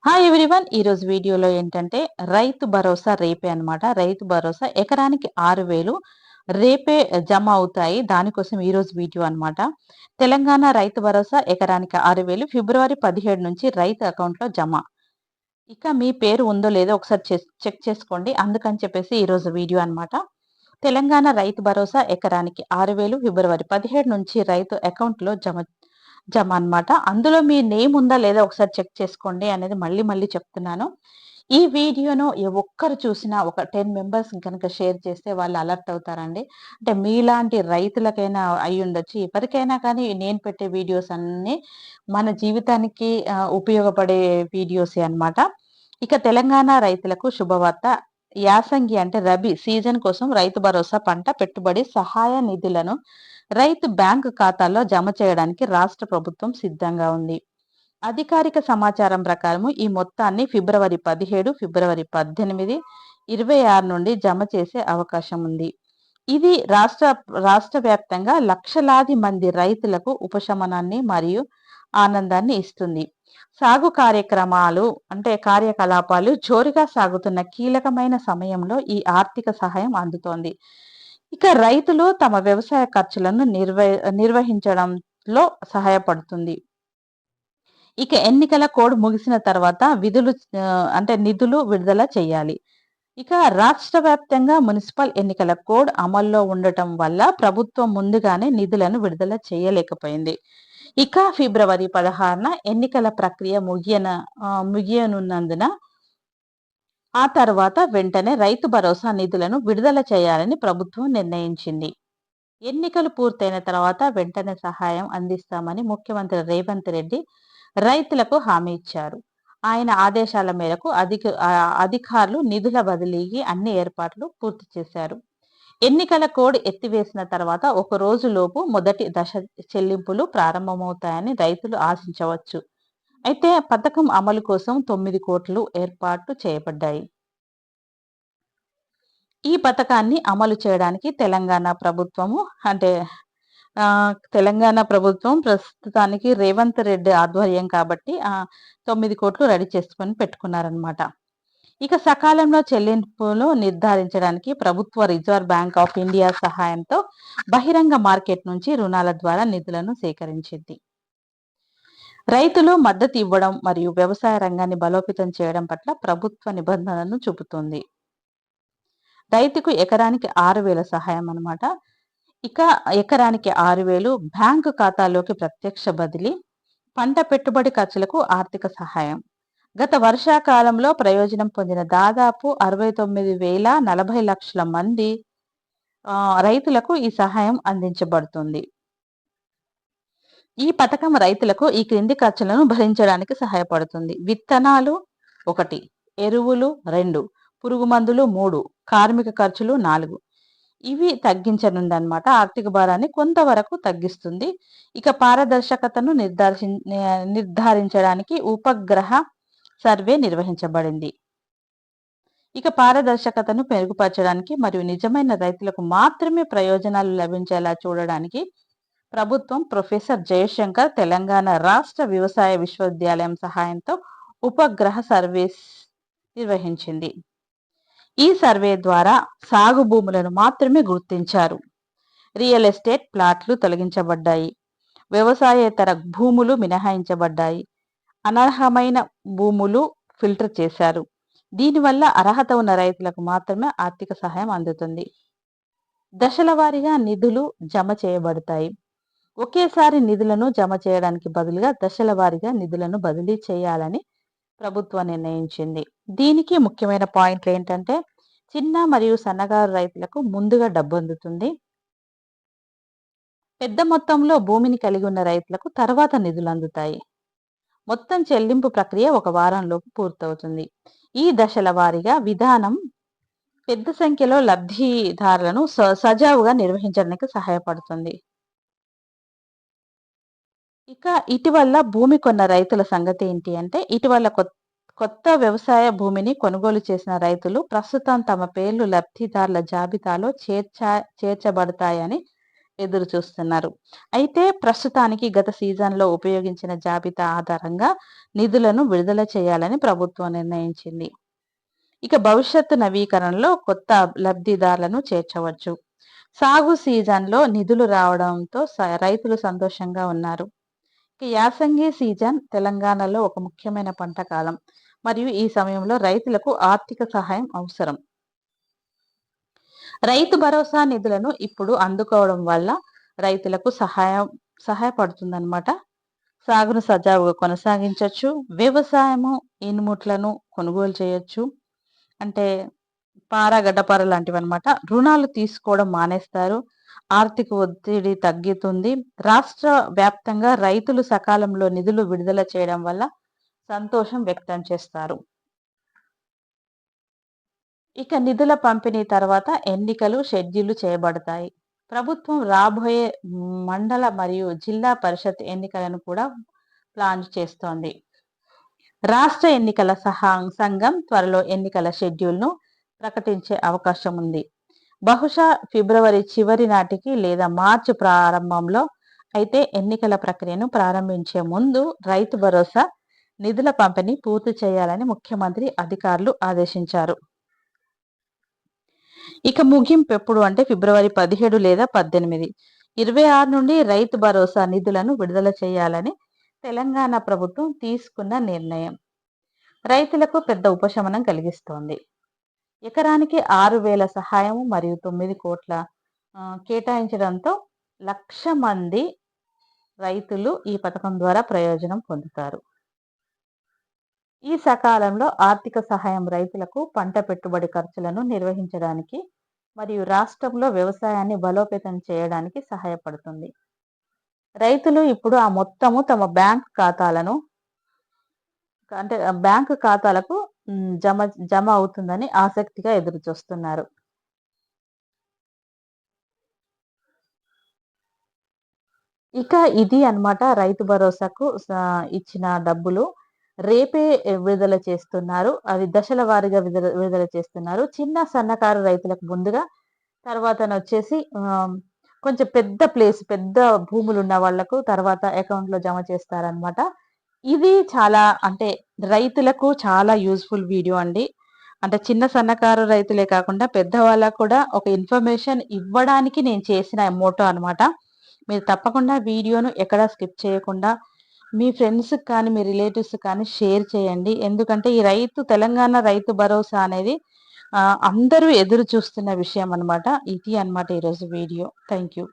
Hi everyone. ఈరోజు వీడియోలో ఏంటంటే రైతు భరోసా రేపే అన్నమాట. రైతు భరోసా ఎకరానికి 6,000 రేపే జమ అవుతాయి. దానికోసం ఈరోజు వీడియో అన్నమాట. తెలంగాణ రైతు భరోసా ఎకరానికి 6,000 ఫిబ్రవరి 17 నుంచి రైతు అకౌంట్‌లో జమ. ఇక మీ పేరు ఉందో లేదో ఒకసారి చెక్ చేసుకోండి. అందుకని చెప్పేసి ఈరోజు వీడియో అన్నమాట. తెలంగాణ రైతు భరోసా ఎకరానికి 6,000 ఫిబ్రవరి 17 నుంచి రైతు అకౌంట్‌లో జమ అన్నమాట. అందులో మీ నేమ్ ఉందా లేదా ఒకసారి చెక్ చేసుకోండి అనేది మళ్ళీ మళ్ళీ చెప్తున్నాను. ఈ వీడియోను ఒక్కరు చూసినా ఒక 10 మెంబర్స్ గనక షేర్ చేస్తే వాళ్ళు అలర్ట్ అవుతారండి. అంటే మీలాంటి రైతులకైనా అయ్యుండొచ్చు. ఎవరికైనా కానీ నేను పెట్టే వీడియోస్ అన్నీ మన జీవితానికి ఉపయోగపడే వీడియోసే అన్నమాట. ఇక తెలంగాణ రైతులకు శుభవార్త. యాసంగి అంటే రబీ సీజన్ కోసం రైతు భరోసా పంట పెట్టుబడి సహాయ నిధులను రైతు బ్యాంకు ఖాతాల్లో జమ చేయడానికి రాష్ట్ర ప్రభుత్వం సిద్ధంగా ఉంది. అధికారిక సమాచారం ప్రకారం ఈ మొత్తాన్ని ఫిబ్రవరి 17, ఫిబ్రవరి 18, 26 నుండి జమ చేసే అవకాశం ఉంది. ఇది రాష్ట్ర వ్యాప్తంగా లక్షలాది మంది రైతులకు ఉపశమనాన్ని మరియు ఆనందాన్ని ఇస్తుంది. సాగు కార్యకలాపాలు జోరుగా సాగుతున్న కీలకమైన సమయంలో ఈ ఆర్థిక సహాయం అందుతోంది. ఇక రైతులు తమ వ్యవసాయ ఖర్చులను నిర్వహించడంలో సహాయపడుతుంది. ఇక ఎన్నికల కోడ్ ముగిసిన తర్వాత నిధులు విడుదల చేయాలి. ఇక రాష్ట్ర వ్యాప్తంగా మున్సిపల్ ఎన్నికల కోడ్ అమల్లో ఉండటం వల్ల ప్రభుత్వం ముందుగానే నిధులను విడుదల చేయలేకపోయింది. ఇక ఫిబ్రవరి 16న ఎన్నికల ప్రక్రియ ముగియనున్నందున ఆ తర్వాత వెంటనే రైతు భరోసా నిధులను విడుదల చేయాలని ప్రభుత్వం నిర్ణయించింది. ఎన్నికలు పూర్తయిన తర్వాత వెంటనే సహాయం అందిస్తామని ముఖ్యమంత్రి రేవంత్ రెడ్డి రైతులకు హామీ ఇచ్చారు. ఆయన ఆదేశాల మేరకు అధికారులు నిధుల బదిలీకి అన్ని ఏర్పాట్లు పూర్తి చేశారు. ఎన్నికల కోడ్ ఎత్తివేసిన తర్వాత ఒక రోజులోపు మొదటి దశ చెల్లింపులు ప్రారంభమవుతాయని రైతులు ఆశించవచ్చు. అయితే పథకం అమలు కోసం 9 కోట్లు ఏర్పాటు చేయబడ్డాయి. ఈ పథకాన్ని అమలు చేయడానికి తెలంగాణ ప్రభుత్వం ప్రస్తుతానికి రేవంత్ రెడ్డి ఆధ్వర్యం కాబట్టి 9 కోట్లు రెడీ చేసుకొని పెట్టుకున్నారనమాట. ఇక సకాలంలో చెల్లింపులు నిర్ధారించడానికి ప్రభుత్వ రిజర్వ్ బ్యాంక్ ఆఫ్ ఇండియా సహాయంతో బహిరంగ మార్కెట్ నుంచి రుణాల ద్వారా నిధులను సేకరించింది. రైతులు మద్దతు ఇవ్వడం మరియు వ్యవసాయ రంగాన్ని బలోపేతం చేయడం పట్ల ప్రభుత్వ నిబంధనలను చూపుతుంది. రైతుకు ఎకరానికి 6,000 సహాయం అన్నమాట. ఇక ఎకరానికి 6,000 బ్యాంకు ఖాతాలోకి ప్రత్యక్ష బదిలీ, పంట పెట్టుబడి ఖర్చులకు ఆర్థిక సహాయం. గత వర్షాకాలంలో ప్రయోజనం పొందిన దాదాపు 69,040 లక్షల మంది రైతులకు ఈ సహాయం అందించబడుతుంది. ఈ పథకం రైతులకు ఈ క్రింది ఖర్చులను భరించడానికి సహాయపడుతుంది. విత్తనాలు 1, ఎరువులు 2, పురుగు మందులు 3, కార్మిక ఖర్చులు 4. ఇవి తగ్గించనుందన్నమాట. ఆర్థిక భారాన్ని కొంతవరకు తగ్గిస్తుంది. ఇక పారదర్శకతను నిర్ధారించడానికి ఉపగ్రహ సర్వే నిర్వహించబడింది. ఇక పారదర్శకతను మెరుగుపరచడానికి మరియు నిజమైన రైతులకు మాత్రమే ప్రయోజనాలు లభించేలా చూడడానికి ప్రభుత్వం ప్రొఫెసర్ జయశంకర్ తెలంగాణ రాష్ట్ర వ్యవసాయ విశ్వవిద్యాలయం సహాయంతో ఉపగ్రహ సర్వేస్ నిర్వహించింది. ఈ సర్వే ద్వారా సాగు భూములను మాత్రమే గుర్తించారు. రియల్ ఎస్టేట్ ప్లాట్లు తొలగించబడ్డాయి. వ్యవసాయేతర భూములు మినహాయించబడ్డాయి. అనర్హమైన భూములు ఫిల్టర్ చేశారు. దీనివల్ల అర్హత ఉన్న రైతులకు మాత్రమే ఆర్థిక సహాయం అందుతుంది. దశల వారీగా నిధులు జమ చేయబడతాయి. ఒకేసారి నిధులను జమ చేయడానికి బదులుగా దశల వారీగా నిధులను బదిలీ చేయాలని ప్రభుత్వం నిర్ణయించింది. దీనికి ముఖ్యమైన పాయింట్లు ఏంటంటే చిన్న మరియు సన్నకారు రైతులకు ముందుగా డబ్బు అందుతుంది. పెద్ద మొత్తంలో భూమిని కలిగి ఉన్న రైతులకు తర్వాత నిధులు అందుతాయి. మొత్తం చెల్లింపు ప్రక్రియ 1 వారంలోపు పూర్తవుతుంది. ఈ దశల వారీగా విధానం పెద్ద సంఖ్యలో లబ్ధిదారులను సజావుగా నిర్వహించడానికి సహాయపడుతుంది. ఇక ఇటీవల భూమి కొన్న రైతుల సంగతి ఏంటి అంటే ఇటీవల కొత్త వ్యవసాయ భూమిని కొనుగోలు చేసిన రైతులు ప్రస్తుతం తమ పేర్లు లబ్ధిదారుల జాబితాలో చేర్చబడతాయని ఎదురు చూస్తున్నారు. అయితే ప్రస్తుతానికి గత సీజన్‌లో ఉపయోగించిన జాబితా ఆధారంగా నిధులను విడుదల చేయాలని ప్రభుత్వం నిర్ణయించింది. ఇక భవిష్యత్తు నవీకరణలో కొత్త లబ్ధిదారులను చేర్చవచ్చు. సాగు సీజన్‌లో నిధులు రావడంతో రైతులు సంతోషంగా ఉన్నారు. ఇక యాసంగి సీజన్ తెలంగాణలో ఒక ముఖ్యమైన పంట కాలం. మరియు ఈ సమయంలో రైతులకు ఆర్థిక సహాయం అవసరం. రైతు భరోసా నిధులను ఇప్పుడు అందుకోవడం వల్ల రైతులకు సహాయపడుతుందన్నమాట. సాగును సజావుగా కొనసాగించొచ్చు. వ్యవసాయము ఇన్పుట్లను కొనుగోలు చేయొచ్చు. అంటే గడ్డపార లాంటివన్నమాట. రుణాలు తీసుకోవడం మానేస్తారు. ఆర్థిక ఒత్తిడి తగ్గుతుంది. రాష్ట్ర వ్యాప్తంగా రైతులు సకాలంలో నిధులు విడుదల చేయడం వల్ల సంతోషం వ్యక్తం చేస్తారు. ఇక నిధుల పంపిణీ తర్వాత ఎన్నికలు షెడ్యూల్ చేయబడతాయి. ప్రభుత్వం రాబోయే మండల మరియు జిల్లా పరిషత్ ఎన్నికలను కూడా ప్లాన్ చేస్తోంది. రాష్ట్ర ఎన్నికల సంఘం త్వరలో ఎన్నికల షెడ్యూల్‌ను ప్రకటించే అవకాశం ఉంది. బహుశా ఫిబ్రవరి చివరి నాటికి లేదా మార్చి ప్రారంభంలో అయితే ఎన్నికల ప్రక్రియను ప్రారంభించే ముందు రైతు భరోసా నిధుల పంపిణీ పూర్తి చేయాలని ముఖ్యమంత్రి అధికారులు ఆదేశించారు. ఇక ముగింపు ఎప్పుడు అంటే ఫిబ్రవరి 17 లేదా 18, 26 నుండి రైతు భరోసా నిధులను విడుదల చేయాలని తెలంగాణ ప్రభుత్వం తీసుకున్న నిర్ణయం రైతులకు పెద్ద ఉపశమనం కలిగిస్తోంది. ఎకరానికి 6,000 సహాయం మరియు 9 కోట్ల కేటాయించడంతో 1,00,000 మంది రైతులు ఈ పథకం ద్వారా ప్రయోజనం పొందుతారు. ఈ సకాలంలో ఆర్థిక సహాయం రైతులకు పంట పెట్టుబడి ఖర్చులను నిర్వహించడానికి మరియు రాష్ట్రంలో వ్యవసాయాన్ని బలోపేతం చేయడానికి సహాయపడుతుంది. రైతులు ఇప్పుడు ఆ మొత్తము తమ బ్యాంకు ఖాతాలకు జమ అవుతుందని ఆసక్తిగా ఎదురు చూస్తున్నారు. ఇక ఇది అన్నమాట రైతు భరోసాకు ఇచ్చిన డబ్బులు. రేపే విడుదల చేస్తున్నారు. అది దశల వారీగా విడుదల చేస్తున్నారు. చిన్న సన్నకారు రైతులకు ముందుగా, తర్వాతనొచ్చేసి కొంచెం పెద్ద భూములున్న వాళ్ళకు తర్వాత అకౌంట్‌లో జమ చేస్తారనమాట. ఇది చాలా అంటే రైతులకు చాలా యూజ్‌ఫుల్ వీడియో అండి. అంటే చిన్న సన్నకారు రైతులే కాకుండా పెద్దవాళ్ళకు కూడా ఒక ఇన్ఫర్మేషన్ ఇవ్వడానికి నేను చేసిన మోటో అనమాట. మీరు తప్పకుండా వీడియోను ఎక్కడా స్కిప్ చేయకుండా మీ ఫ్రెండ్స్‌కి కానీ, మీ రిలేటివ్స్‌కి కానీ షేర్ చేయండి. ఎందుకంటే ఈ తెలంగాణ రైతు భరోసా అనేది అందరూ ఎదురు చూస్తున్న విషయం అన్నమాట. ఇది అన్నమాట ఈరోజు వీడియో. Thank you.